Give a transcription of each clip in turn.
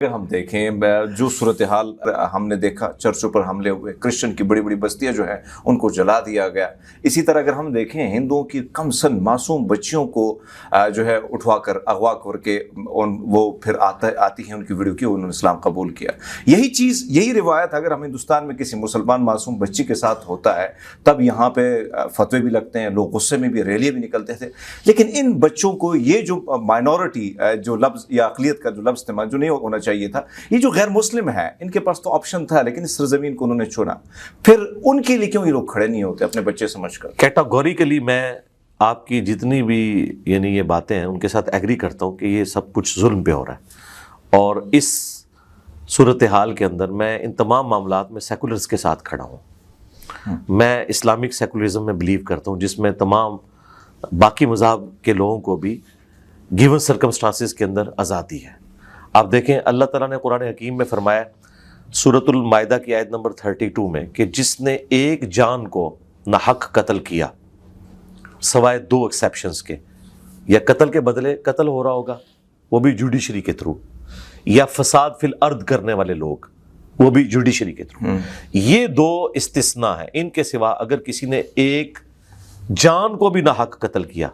اگر ہم دیکھیں جو صورتحال ہم نے دیکھا، چرچوں پر حملے ہوئے، کرسچن کی بڑی بڑی بستیاں جو ہیں ان کو جلا دیا گیا. اسی طرح اگر ہم دیکھیں ہندوؤں کی کم سن معصوم بچیوں کو جو ہے اٹھوا کر اغوا کر کے وہ پھر آتی ہیں ان کی ویڈیو کی، انہوں نے اسلام قبول کیا. یہی چیز، یہی روایت اگر ہم ہندوستان میں کسی مسلمان معصوم بچی کے ساتھ ہوتا ہے تب یہاں پہ فتوے بھی لگتے ہیں، لوگ غصے میں بھی، ریلیاں بھی نکلتے تھے. لیکن ان بچوں کو یہ جو مائنورٹی جو لفظ یا اقلیت کا جو لفظ استعمال جو نہیں ہونا چاہیے تھا، یہ جو غیر مسلم ہے، ان کے پاس تو آپشن تھا لیکن اس سرزمین کو انہوں نے چنا. پھر ان کے لیے کیوں یہ لوگ کھڑے نہیں ہوتے اپنے بچے سمجھ کر؟ کیٹاگوریکلی میں آپ کی جتنی بھی یہ باتیں ہیں ان کے ساتھ ایگری کرتا ہوں کہ یہ سب کچھ ظلم پہ ہو رہا ہے، اور اس صورتحال کے اندر میں ان تمام معاملات میں سیکولرز کے ساتھ کھڑا ہوں. میں اسلامک سیکولرزم میں بلیو کرتا ہوں، جس میں تمام باقی مذہب کے لوگوں کو بھی گیون سرکمسٹانسز کے اندر آزادی ہے. آپ دیکھیں اللہ تعالیٰ نے قرآن حکیم میں فرمایا سورۃ المائدہ کی آیت نمبر 32 میں کہ جس نے ایک جان کو ناحق قتل کیا سوائے 2 ایکسیپشنز کے، یا قتل کے بدلے قتل ہو رہا ہوگا وہ بھی جوڈیشری کے تھرو، یا فساد فی الارض کرنے والے لوگ وہ بھی جوڈیشری کے تھرو. یہ 2 استثناء ہیں. ان کے سوا اگر کسی نے ایک جان کو بھی ناحق قتل کیا،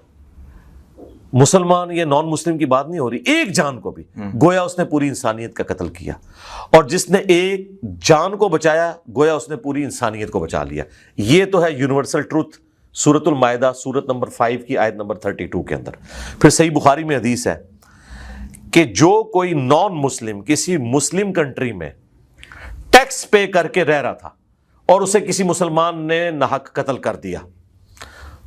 مسلمان یا نان مسلم کی بات نہیں ہو رہی، ایک جان کو بھی، گویا اس نے پوری انسانیت کا قتل کیا. اور جس نے ایک جان کو بچایا گویا اس نے پوری انسانیت کو بچا لیا. یہ تو ہے یونیورسل ٹروتھ سورۃ المائدہ سورۃ نمبر 5 کی آیت نمبر 32 کے اندر. پھر صحیح بخاری میں حدیث ہے کہ جو کوئی نان مسلم کسی مسلم کنٹری میں ٹیکس پے کر کے رہ رہا تھا اور اسے کسی مسلمان نے ناحق قتل کر دیا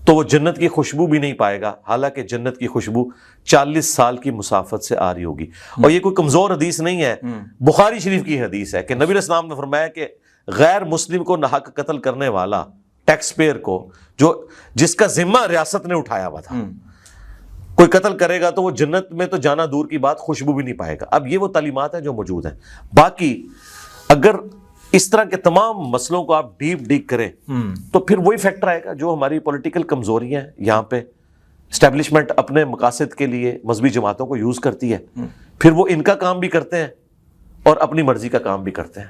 تو وہ جنت کی خوشبو بھی نہیں پائے گا، حالانکہ جنت کی خوشبو 40 سال کی مسافت سے آ رہی ہوگی. اور یہ کوئی کمزور حدیث نہیں ہے، بخاری شریف کی حدیث ہے کہ نبی علیہ السلام نے فرمایا کہ غیر مسلم کو ناحق قتل کرنے والا، ٹیکس پیئر کو، جس کا ذمہ ریاست نے اٹھایا ہوا تھا، کوئی قتل کرے گا تو وہ جنت میں تو جانا دور کی بات، خوشبو بھی نہیں پائے گا. اب یہ وہ تعلیمات ہیں جو موجود ہیں. باقی اگر اس طرح کے تمام مسئلوں کو آپ ڈیپ کریں تو پھر وہی فیکٹر آئے گا جو ہماری پولیٹیکل کمزوریاں ہیں. یہاں پہ اسٹیبلشمنٹ اپنے مقاصد کے لیے مذہبی جماعتوں کو یوز کرتی ہے، پھر وہ ان کا کام بھی کرتے ہیں اور اپنی مرضی کا کام بھی کرتے ہیں.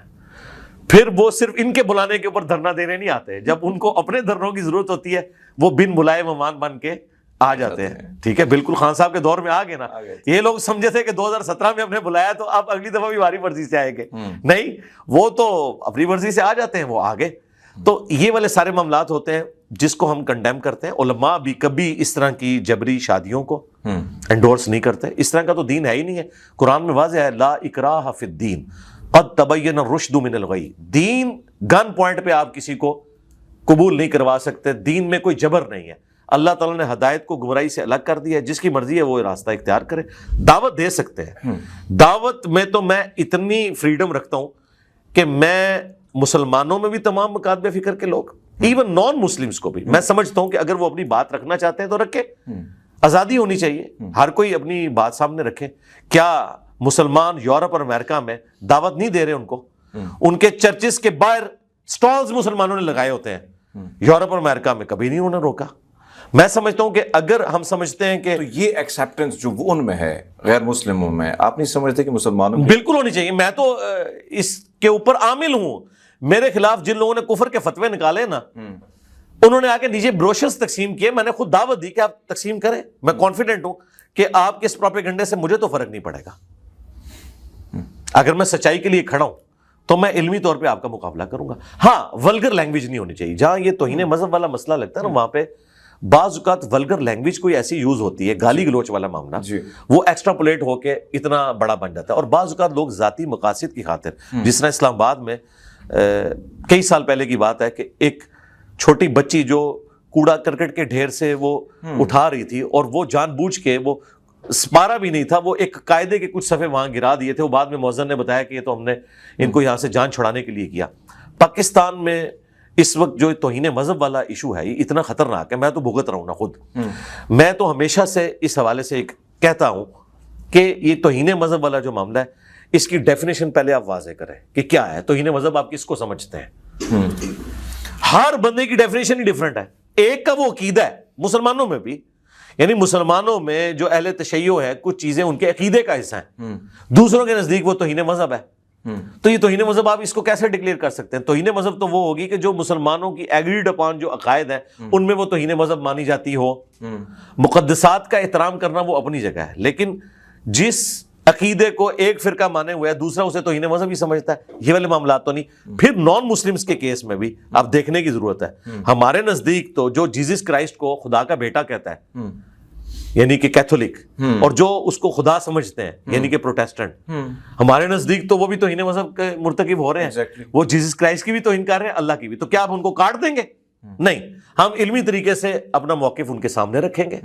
پھر وہ صرف ان کے بلانے کے اوپر دھرنا دینے نہیں آتے، جب ان کو اپنے دھرنوں کی ضرورت ہوتی ہے وہ بن بلائے مہمان بن کے آ جاتے ہیں. ٹھیک ہے، بالکل خان صاحب کے دور میں آ گئے نا. یہ لوگ سمجھے تھے کہ 2017 میں ہم نے بلایا تو آپ اگلی دفعہ بھی ہماری مرضی سے آئیں گے. نہیں، وہ تو اپنی مرضی سے آ جاتے ہیں، وہ آگے. تو یہ والے سارے معاملات ہوتے ہیں جس کو ہم کنڈیم کرتے ہیں. علماء بھی کبھی اس طرح کی جبری شادیوں کو انڈورس نہیں کرتے. اس طرح کا تو دین ہے ہی نہیں ہے. قرآن میں واضح ہے لا اکراہ فی الدین قد تبین الرشد من الغی. دین گن پوائنٹ پہ آپ کسی کو قبول نہیں کروا سکتے. دین میں کوئی جبر نہیں ہے. اللہ تعالیٰ نے ہدایت کو گمراہی سے الگ کر دیا ہے. جس کی مرضی ہے وہ راستہ اختیار کرے. دعوت دے سکتے ہیں. دعوت میں تو میں اتنی فریڈم رکھتا ہوں کہ میں مسلمانوں میں بھی تمام مکاتب فکر کے لوگ، ایون نان مسلمز کو بھی میں سمجھتا ہوں کہ اگر وہ اپنی بات رکھنا چاہتے ہیں تو رکھے. آزادی ہونی چاہیے، ہر کوئی اپنی بات سامنے رکھے. کیا مسلمان یورپ اور امریکہ میں دعوت نہیں دے رہے ان کو؟ ان کے چرچز کے باہر سٹالز مسلمانوں نے لگائے ہوتے ہیں. یورپ اور امریکہ میں کبھی نہیں انہوں نے روکا. میں سمجھتا ہوں کہ اگر ہم سمجھتے ہیں کہ یہ ایکسیپٹنس جو ان میں ہے غیر مسلموں میں، آپ نہیں سمجھتے کہ مسلمانوں میں بالکل ہونی چاہیے؟ میں تو اس کے اوپر عامل ہوں. میرے خلاف جن لوگوں نے کفر کے فتوے نکالے نا، انہوں نے آ کے نیچے بروشرز تقسیم کیے. میں نے خود دعوت دی کہ آپ تقسیم کریں. میں کانفیڈنٹ ہوں کہ آپ کے اس پروپیگنڈے سے مجھے تو فرق نہیں پڑے گا. اگر میں سچائی کے لیے کھڑا ہوں تو میں علمی طور پہ آپ کا مقابلہ کروں گا. ہاں، ولگر لینگویج نہیں ہونی چاہیے. جہاں یہ توہین مذہب والا مسئلہ لگتا ہے نا، وہاں پہ بعض اوقات ولگر لینگویج کوئی ایسی یوز ہوتی ہے، گالی گلوچ والا معاملہ، وہ ایکسٹراپولیٹ ہو کے اتنا بڑا بن جاتا ہے. اور بعض اوقات لوگ ذاتی مقاصد کی خاطر، جس طرح اسلام آباد میں کئی سال پہلے کی بات ہے کہ ایک چھوٹی بچی جو کوڑا کرکٹ کے ڈھیر سے وہ اٹھا رہی تھی، اور وہ جان بوجھ کے، وہ سپارہ بھی نہیں تھا، وہ ایک قاعدے کے کچھ صفحے وہاں گرا دیے تھے. وہ بعد میں مؤذن نے بتایا کہ یہ تو ہم نے ان کو یہاں سے جان چھڑانے کے لیے کیا. پاکستان میں اس وقت جو توہین مذہب والا ایشو ہے یہ اتنا خطرناک ہے. میں تو بھگت رہا ہوں نا خود. میں تو ہمیشہ سے اس حوالے سے ایک کہتا ہوں کہ یہ توہین مذہب والا جو معاملہ ہے، اس کی ڈیفینیشن پہلے آپ واضح کریں کہ کیا ہے توہین مذہب. آپ کس کو سمجھتے ہیں؟ ہر بندے کی ڈیفینیشن ہی ڈیفرنٹ ہے. ایک کا وہ عقیدہ ہے مسلمانوں میں بھی یعنی مسلمانوں میں جو اہل تشیع ہے کچھ چیزیں ان کے عقیدے کا حصہ ہیں، دوسروں کے نزدیک وہ توہین مذہب ہے. تو یہ توہین مذہب آپ اس کو کیسے ڈکلیئر کر سکتے ہیں؟ توہین مذہب تو وہ ہوگی کہ جو مسلمانوں کی ایگریڈ اپان جو عقائد ہیں ان میں وہ توہین مذہب مانی جاتی ہو. مقدسات کا احترام کرنا وہ اپنی جگہ ہے، لیکن جس عقیدے کو ایک فرقہ مانے ہوئے ہے دوسرا اسے توہین مذہب ہی سمجھتا ہے، یہ والے معاملات تو نہیں. پھر نان مسلمز کے کیس میں بھی آپ دیکھنے کی ضرورت ہے. ہمارے نزدیک تو جو جیزس کرائسٹ کو خدا کا بیٹا کہتا ہے یعنی کہ کیتھولک، اور جو اس کو خدا سمجھتے ہیں یعنی کہ پروٹیسٹنٹ، ہمارے نزدیک تو وہ بھی توہین مذہب کے مرتکب ہو رہے ہیں. وہ جیزس کرائسٹ کی بھی توہین کر رہے ہیں، اللہ کی بھی. تو کیا آپ ان کو کاٹ دیں گے؟ نہیں، ہم علمی طریقے سے اپنا موقف ان کے سامنے رکھیں گے،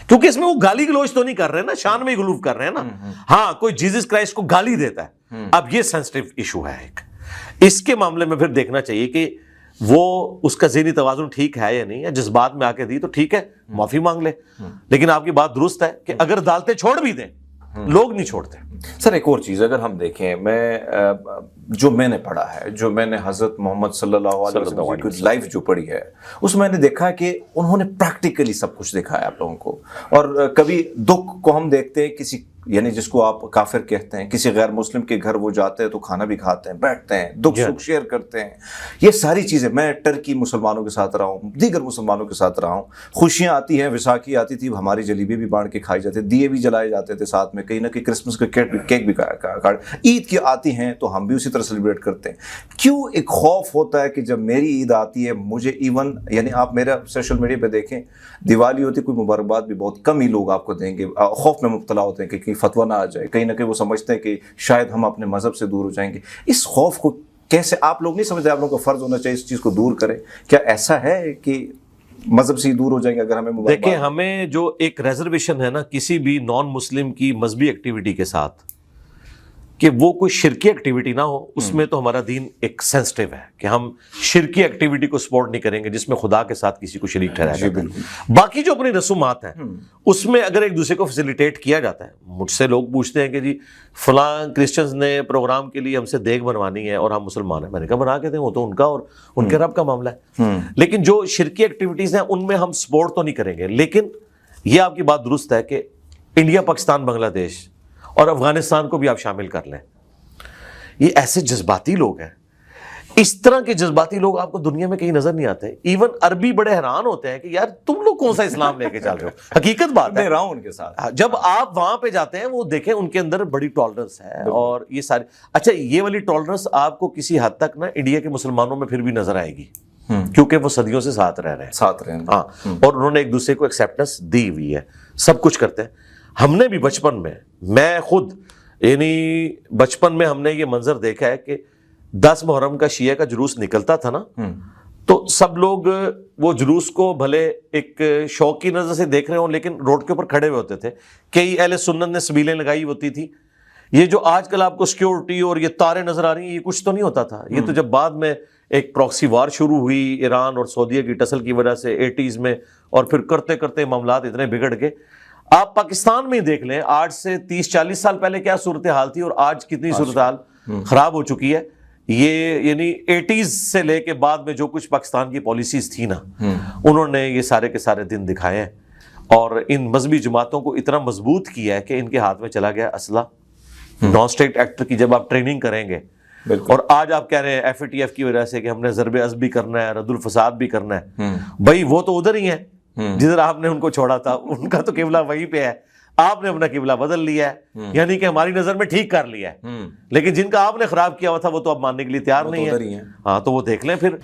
کیونکہ اس میں وہ گالی گلوچ تو نہیں کر رہے نا، شان میں غلوف کر رہے ہیں نا. ہاں کوئی جیزس کرائسٹ کو گالی دیتا ہے، اب یہ سینسٹیو ایشو ہے ایک. اس کے معاملے میں پھر دیکھنا چاہیے کہ وہ اس کا ذہنی توازن ٹھیک ہے یا نہیں، یا جذبات میں آ کے دی تو ٹھیک ہے، معافی مانگ لے. لیکن آپ کی بات درست ہے کہ اگر عدالتیں چھوڑ بھی دیں، لوگ نہیں چھوڑتے. سر ایک اور چیز اگر ہم دیکھیں، جو میں نے پڑھا ہے، جو میں نے حضرت محمد صلی اللہ علیہ وسلم کی لائف جو پڑھی ہے، اس میں نے دیکھا کہ انہوں نے پریکٹیکلی سب کچھ دکھایا آپ لوگوں کو. اور کبھی دکھ کو ہم دیکھتے ہیں کسی، یعنی جس کو آپ کافر کہتے ہیں، کسی غیر مسلم کے گھر وہ جاتے ہیں تو کھانا بھی کھاتے ہیں، بیٹھتے ہیں، دکھ سکھ شیئر کرتے ہیں. یہ ساری چیزیں، میں ٹرکی مسلمانوں کے ساتھ رہا ہوں، دیگر مسلمانوں کے ساتھ رہا ہوں. خوشیاں آتی ہیں، ویساکھی آتی تھی، ہماری جلیبی بھی بانٹ کے کھائی جاتی، دیے بھی جلائے جاتے تھے ساتھ میں، کہیں نہ کہیں کرسمس کا کیک بھی عید کی آتی ہیں تو ہم بھی اسی طرح سیلیبریٹ کرتے ہیں. کیوں ایک خوف ہوتا ہے کہ جب میری عید آتی ہے مجھے ایون، یعنی آپ میرا سوشل میڈیا پہ دیکھیں، دیوالی ہوتی کوئی مبارکباد بھی بہت کم ہی لوگ آپ کو دیں گے. خوف میں مبتلا ہوتے ہیں کہ کہیں فتویٰ نہ آ جائے، کہیں نہ کہیں وہ سمجھتے ہیں کہ شاید ہم اپنے مذہب سے دور ہو جائیں گے. اس خوف کو کیسے آپ لوگ نہیں سمجھتے؟ آپ لوگوں کا فرض ہونا چاہیے اس چیز کو دور کریں. کیا ایسا ہے کہ مذہب سے ہی دور ہو جائیں گے اگر ہمیں مبارکباد؟ دیکھیں، ہمیں جو ایک ریزرویشن ہے نا کسی بھی نان مسلم کی مذہبی ایکٹیویٹی کے ساتھ، کہ وہ کوئی شرکی ایکٹیویٹی نہ ہو، اس میں تو ہمارا دین ایک سینسٹیو ہے کہ ہم شرکی ایکٹیویٹی کو سپورٹ نہیں کریں گے جس میں خدا کے ساتھ کسی کو شریک ٹھہرایا جاتا ہے. باقی جو اپنی رسومات ہیں اس میں اگر ایک دوسرے کو فیسیلیٹیٹ کیا جاتا ہے. مجھ سے لوگ پوچھتے ہیں کہ جی فلاں کرسچنز نے پروگرام کے لیے ہم سے دیگ بنوانی ہے اور ہم مسلمان ہیں. میں نے کہا بنا کے دیں، وہ تو ان کا اور ان کے رب کا معاملہ ہے. لیکن جو شرکی ایکٹیویٹیز ہیں ان میں ہم سپورٹ تو نہیں کریں گے. لیکن یہ آپ کی بات درست ہے کہ انڈیا، پاکستان، بنگلہ دیش اور افغانستان کو بھی آپ شامل کر لیں، یہ ایسے جذباتی لوگ ہیں. اس طرح کے جذباتی لوگ آپ کو دنیا میں کہیں نظر نہیں آتے. ایون عربی بڑے حیران ہوتے ہیں کہ یار تم لوگ کون سا اسلام لے کے چل رہے ہو. حقیقت بات ہے، رہا ہوں ان کے ساتھ. جب آپ وہاں پہ جاتے ہیں وہ دیکھیں ان کے اندر بڑی ٹالرنس ہے. اور یہ ساری، اچھا یہ والی ٹالرنس آپ کو کسی حد تک نا انڈیا کے مسلمانوں میں پھر بھی نظر آئے گی، کیونکہ وہ صدیوں سے ساتھ رہ رہے ہیں. ہاں، اور انہوں نے ایک دوسرے کو ایکسیپٹنس دی ہوئی ہے، سب کچھ کرتے ہیں. ہم نے بھی بچپن میں، میں خود یعنی بچپن میں ہم نے یہ منظر دیکھا ہے کہ 10 محرم کا شیعہ کا جلوس نکلتا تھا نا، تو سب لوگ وہ جلوس کو بھلے ایک شوق کی نظر سے دیکھ رہے ہوں لیکن روڈ کے اوپر کھڑے ہوئے ہوتے تھے. کئی اہل سنت نے سبیلیں لگائی ہوتی تھی. یہ جو آج کل آپ کو سیکیورٹی اور یہ تاریں نظر آ رہی ہیں، یہ کچھ تو نہیں ہوتا تھا. یہ تو جب بعد میں ایک پراکسی وار شروع ہوئی ایران اور سعودیہ کی ٹسل کی وجہ سے 80s میں، اور پھر کرتے کرتے معاملات اتنے بگڑ گئے. آپ پاکستان میں ہی دیکھ لیں، آج سے 30-40 سال پہلے کیا صورتحال تھی اور آج کتنی صورتحال خراب ہو چکی ہے. یہ یعنی 80s سے لے کے بعد میں جو کچھ پاکستان کی پالیسیز تھی نا، انہوں نے یہ سارے کے سارے دن دکھائے ہیں اور ان مذہبی جماعتوں کو اتنا مضبوط کیا ہے کہ ان کے ہاتھ میں چلا گیا اسلحہ. نان اسٹیٹ ایکٹر کی جب آپ ٹریننگ کریں گے، اور آج آپ کہہ رہے ہیں FATF کی وجہ سے کہ ہم نے ضرب عضب بھی کرنا ہے، رد الفساد بھی کرنا ہے. بھائی وہ تو ادھر ہی ہے جدھر آپ نے ان کو چھوڑا تھا، ان کا تو قبلہ وہیں پہ ہے. آپ نے اپنا قبلہ بدل لیا ہے، یعنی کہ ہماری نظر میں ٹھیک کر لیا ہے. لیکن جن کا آپ نے خراب کیا ہوا تھا وہ تو اب ماننے کے لیے تیار نہیں ہے. ہاں، تو وہ دیکھ لیں پھر.